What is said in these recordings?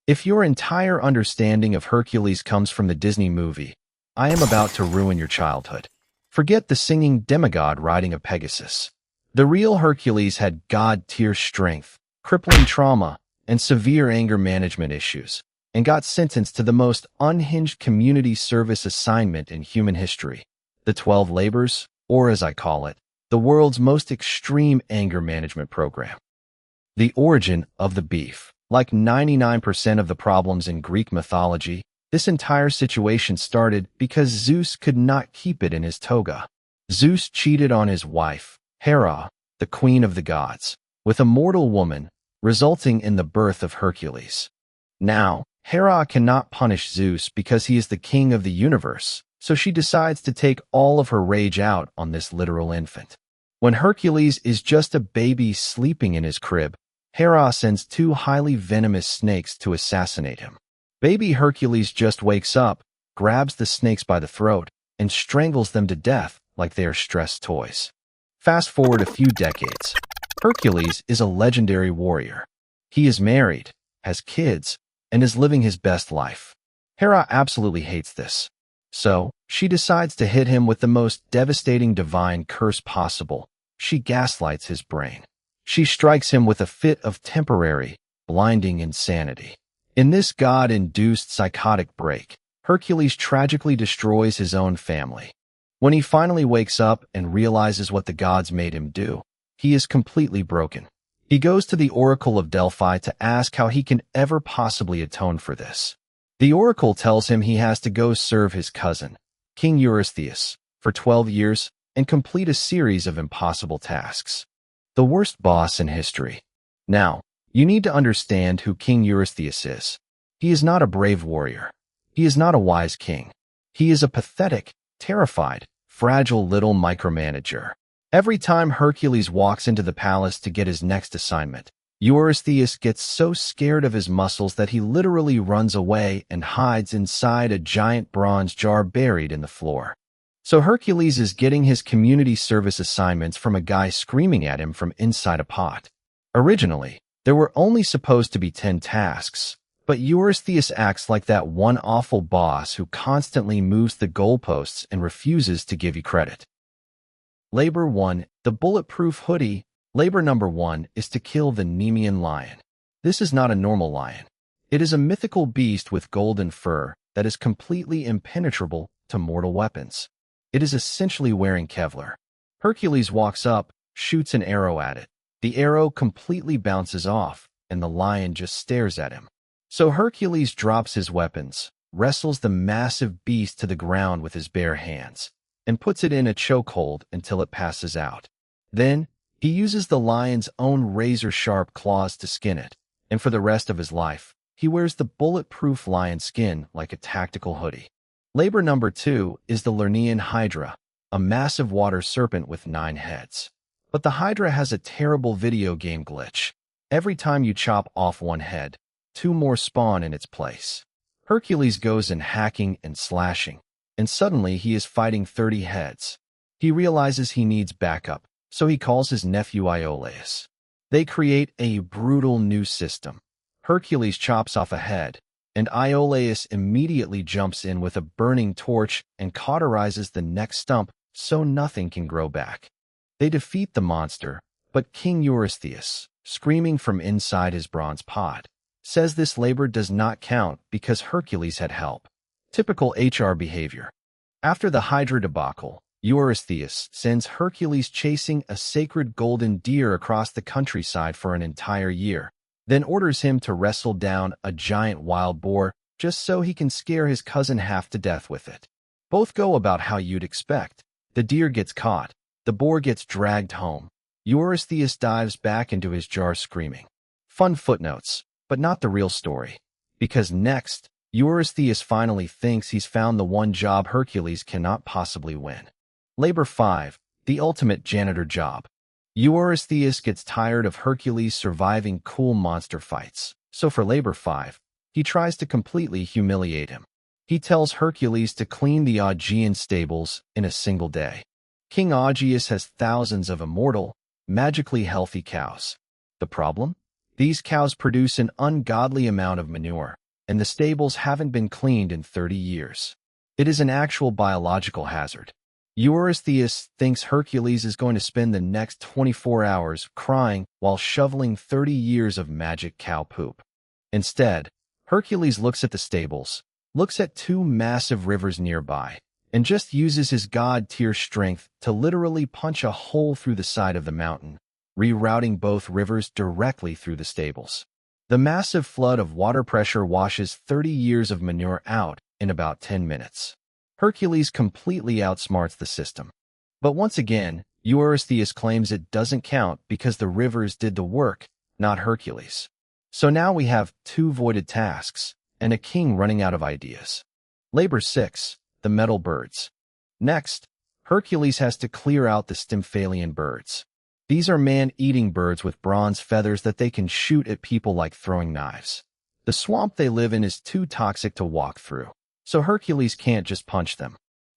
If your entire understanding of Hercules comes from the Disney movie, I am about to ruin your childhood. Forget the singing demigod riding a Pegasus. The real Hercules had god-tier strength, crippling trauma, and severe anger management issues, and got sentenced to the most unhinged community service assignment in human history, the 12 Labors, or as I call it, the world's most extreme anger management program. The origin of the beef. Like 99% of the problems in Greek mythology, this entire situation started because Zeus could not keep it in his toga. Zeus cheated on his wife, Hera, the queen of the gods, with a mortal woman, resulting in the birth of Hercules. Now, Hera cannot punish Zeus because he is the king of the universe, so she decides to take all of her rage out on this literal infant. When Hercules is just a baby sleeping in his crib, Hera sends 2 highly venomous snakes to assassinate him. Baby Hercules just wakes up, grabs the snakes by the throat, and strangles them to death like they are stress toys. Fast forward a few decades. Hercules is a legendary warrior. He is married, has kids, and is living his best life. Hera absolutely hates this. So, she decides to hit him with the most devastating divine curse possible. She gaslights his brain. She strikes him with a fit of temporary, blinding insanity. In this god-induced psychotic break, Hercules tragically destroys his own family. When he finally wakes up and realizes what the gods made him do, he is completely broken. He goes to the Oracle of Delphi to ask how he can ever possibly atone for this. The Oracle tells him he has to go serve his cousin, King Eurystheus, for 12 years and complete a series of impossible tasks. The worst boss in history. Now, you need to understand who King Eurystheus is. He is not a brave warrior. He is not a wise king. He is a pathetic, terrified, fragile little micromanager. Every time Hercules walks into the palace to get his next assignment, Eurystheus gets so scared of his muscles that he literally runs away and hides inside a giant bronze jar buried in the floor. So Hercules is getting his community service assignments from a guy screaming at him from inside a pot. Originally, there were only supposed to be 10 tasks, but Eurystheus acts like that one awful boss who constantly moves the goalposts and refuses to give you credit. Labor 1, the bulletproof hoodie. Labor number 1 is to kill the Nemean Lion. This is not a normal lion. It is a mythical beast with golden fur that is completely impenetrable to mortal weapons. It is essentially wearing Kevlar. Hercules walks up, shoots an arrow at it. The arrow completely bounces off, and the lion just stares at him. So Hercules drops his weapons, wrestles the massive beast to the ground with his bare hands, and puts it in a chokehold until it passes out. Then, he uses the lion's own razor-sharp claws to skin it, and for the rest of his life, he wears the bulletproof lion skin like a tactical hoodie. Labor number 2 is the Lernean Hydra, a massive water serpent with 9 heads. But the Hydra has a terrible video game glitch. Every time you chop off one head, 2 more spawn in its place. Hercules goes in hacking and slashing, and suddenly he is fighting 30 heads. He realizes he needs backup, so he calls his nephew Iolaus. They create a brutal new system. Hercules chops off a head, and Iolaus immediately jumps in with a burning torch and cauterizes the next stump so nothing can grow back. They defeat the monster, but King Eurystheus, screaming from inside his bronze pot, says this labor does not count because Hercules had help. Typical HR behavior. After the Hydra debacle, Eurystheus sends Hercules chasing a sacred golden deer across the countryside for an entire year, then orders him to wrestle down a giant wild boar just so he can scare his cousin half to death with it. Both go about how you'd expect. The deer gets caught. The boar gets dragged home. Eurystheus dives back into his jar screaming. Fun footnotes, but not the real story. Because next, Eurystheus finally thinks he's found the one job Hercules cannot possibly win. Labor 5, the ultimate janitor job. Eurystheus gets tired of Hercules surviving cool monster fights, so for Labor 5, he tries to completely humiliate him. He tells Hercules to clean the Augean stables in a single day. King Augean has thousands of immortal, magically healthy cows. The problem? These cows produce an ungodly amount of manure, and the stables haven't been cleaned in 30 years. It is an actual biological hazard. Eurystheus thinks Hercules is going to spend the next 24 hours crying while shoveling 30 years of magic cow poop. Instead, Hercules looks at the stables, looks at two massive rivers nearby, and just uses his god-tier strength to literally punch a hole through the side of the mountain, rerouting both rivers directly through the stables. The massive flood of water pressure washes 30 years of manure out in about 10 minutes. Hercules completely outsmarts the system. But once again, Eurystheus claims it doesn't count because the rivers did the work, not Hercules. So now we have two voided tasks, and a king running out of ideas. Labor 6, the metal birds. Next, Hercules has to clear out the Stymphalian birds. These are man-eating birds with bronze feathers that they can shoot at people like throwing knives. The swamp they live in is too toxic to walk through, so Hercules can't just punch them.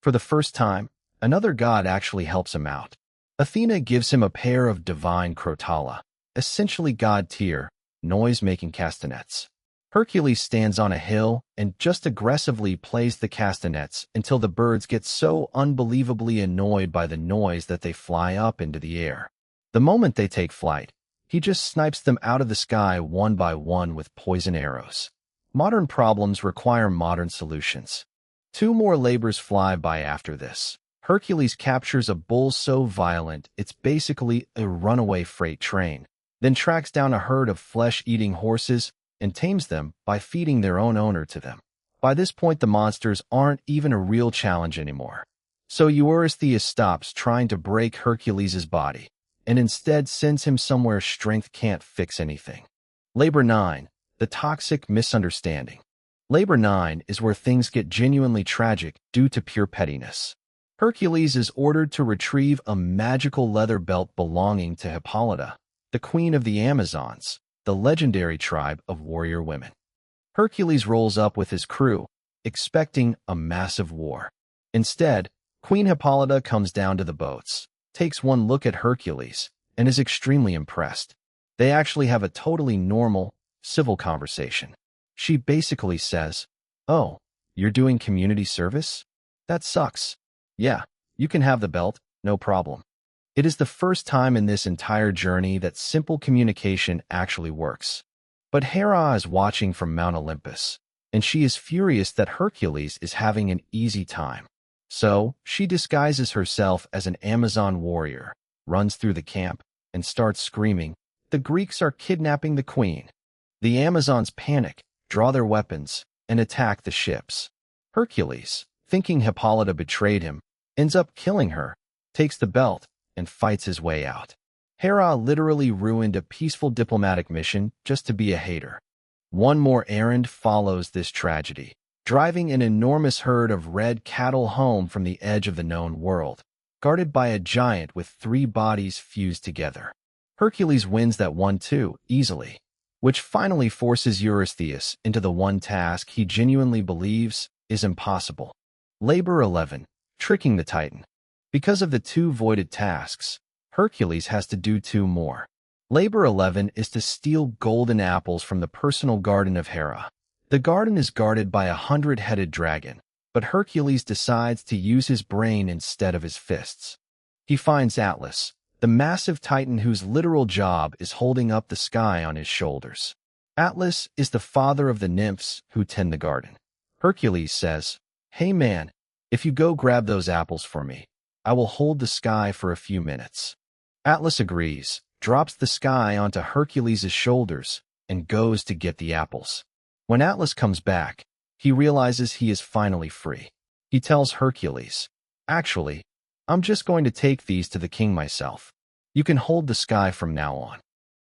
For the first time, another god actually helps him out. Athena gives him a pair of divine crotala, essentially god-tier, noise-making castanets. Hercules stands on a hill and just aggressively plays the castanets until the birds get so unbelievably annoyed by the noise that they fly up into the air. The moment they take flight, he just snipes them out of the sky one by one with poison arrows. Modern problems require modern solutions. Two more labors fly by after this. Hercules captures a bull so violent it's basically a runaway freight train, then tracks down a herd of flesh-eating horses and tames them by feeding their own owner to them. By this point, the monsters aren't even a real challenge anymore. So Eurystheus stops trying to break Hercules' body, and instead sends him somewhere strength can't fix anything. Labor 9, the toxic misunderstanding. Labor 9 is where things get genuinely tragic due to pure pettiness. Hercules is ordered to retrieve a magical leather belt belonging to Hippolyta, the queen of the Amazons, the legendary tribe of warrior women. Hercules rolls up with his crew, expecting a massive war. Instead, Queen Hippolyta comes down to the boats, takes one look at Hercules, and is extremely impressed. They actually have a totally normal, civil conversation. She basically says, "Oh, you're doing community service? That sucks. Yeah, you can have the belt, no problem." It is the first time in this entire journey that simple communication actually works. But Hera is watching from Mount Olympus, and she is furious that Hercules is having an easy time. So, she disguises herself as an Amazon warrior, runs through the camp, and starts screaming, "The Greeks are kidnapping the queen." The Amazons panic, draw their weapons, and attack the ships. Hercules, thinking Hippolyta betrayed him, ends up killing her, takes the belt, and fights his way out. Hera literally ruined a peaceful diplomatic mission just to be a hater. One more errand follows this tragedy, driving an enormous herd of red cattle home from the edge of the known world, guarded by a giant with 3 bodies fused together. Hercules wins that one too, easily, which finally forces Eurystheus into the one task he genuinely believes is impossible. Labor 11, tricking the Titan. Because of the 2 voided tasks, Hercules has to do 2 more. Labor 11 is to steal golden apples from the personal garden of Hera. The garden is guarded by a 100-headed dragon, but Hercules decides to use his brain instead of his fists. He finds Atlas, the massive titan whose literal job is holding up the sky on his shoulders. Atlas is the father of the nymphs who tend the garden. Hercules says, "Hey man, if you go grab those apples for me, I will hold the sky for a few minutes." Atlas agrees, drops the sky onto Hercules' shoulders, and goes to get the apples. When Atlas comes back, he realizes he is finally free. He tells Hercules, "Actually, I'm just going to take these to the king myself. You can hold the sky from now on."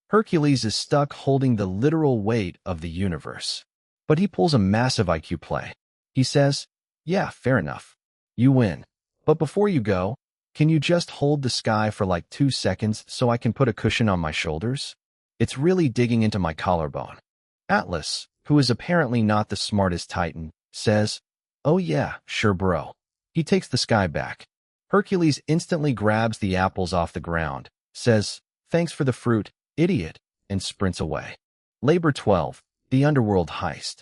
Hercules is stuck holding the literal weight of the universe. But he pulls a massive IQ play. He says, "Yeah, fair enough. You win. But before you go, can you just hold the sky for like 2 seconds so I can put a cushion on my shoulders? It's really digging into my collarbone." Atlas, who is apparently not the smartest titan, says, "Oh yeah, sure bro." He takes the sky back. Hercules instantly grabs the apples off the ground, says, "Thanks for the fruit, idiot," and sprints away. Labor 12. The Underworld Heist.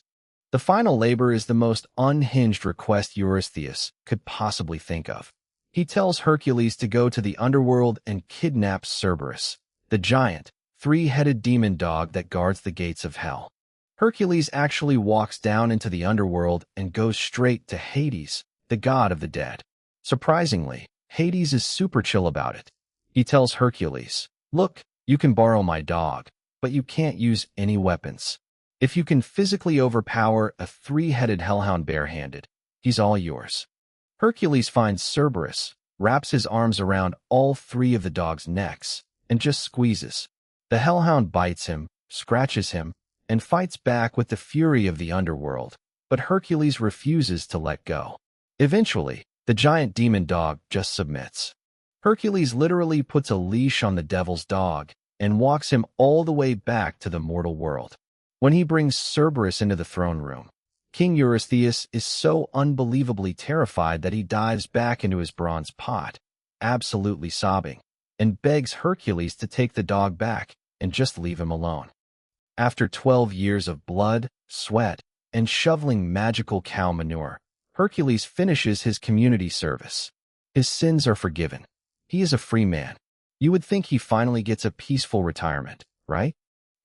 The final labor is the most unhinged request Eurystheus could possibly think of. He tells Hercules to go to the underworld and kidnap Cerberus, the giant, three-headed demon dog that guards the gates of hell. Hercules actually walks down into the underworld and goes straight to Hades, the god of the dead. Surprisingly, Hades is super chill about it. He tells Hercules, "Look, you can borrow my dog, but you can't use any weapons. If you can physically overpower a three-headed hellhound barehanded, he's all yours." Hercules finds Cerberus, wraps his arms around all three of the dog's necks, and just squeezes. The hellhound bites him, scratches him, and fights back with the fury of the underworld, but Hercules refuses to let go. Eventually, the giant demon dog just submits. Hercules literally puts a leash on the devil's dog and walks him all the way back to the mortal world. When he brings Cerberus into the throne room, King Eurystheus is so unbelievably terrified that he dives back into his bronze pot, absolutely sobbing, and begs Hercules to take the dog back and just leave him alone. After 12 years of blood, sweat, and shoveling magical cow manure, Hercules finishes his community service. His sins are forgiven. He is a free man. You would think he finally gets a peaceful retirement, right?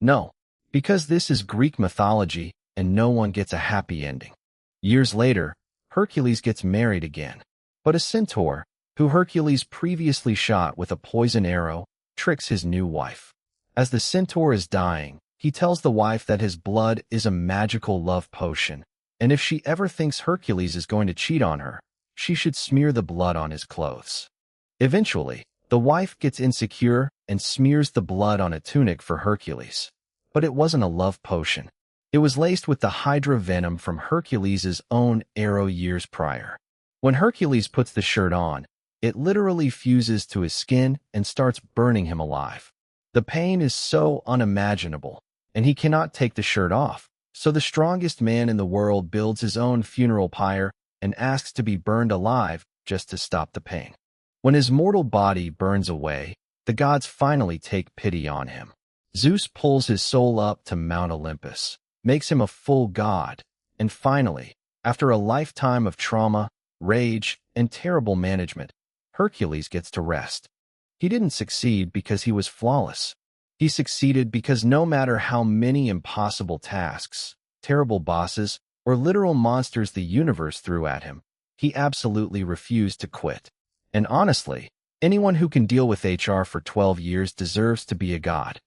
No, because this is Greek mythology and no one gets a happy ending. Years later, Hercules gets married again. But a centaur, who Hercules previously shot with a poison arrow, tricks his new wife. As the centaur is dying, he tells the wife that his blood is a magical love potion, and if she ever thinks Hercules is going to cheat on her, she should smear the blood on his clothes. Eventually, the wife gets insecure and smears the blood on a tunic for Hercules. But it wasn't a love potion. It was laced with the Hydra venom from Hercules' own arrow years prior. When Hercules puts the shirt on, it literally fuses to his skin and starts burning him alive. The pain is so unimaginable, and he cannot take the shirt off, so the strongest man in the world builds his own funeral pyre and asks to be burned alive just to stop the pain. When his mortal body burns away, the gods finally take pity on him. Zeus pulls his soul up to Mount Olympus, makes him a full god, and finally, after a lifetime of trauma, rage, and terrible management, Hercules gets to rest. He didn't succeed because he was flawless. He succeeded because no matter how many impossible tasks, terrible bosses, or literal monsters the universe threw at him, he absolutely refused to quit. And honestly, anyone who can deal with HR for 12 years deserves to be a god.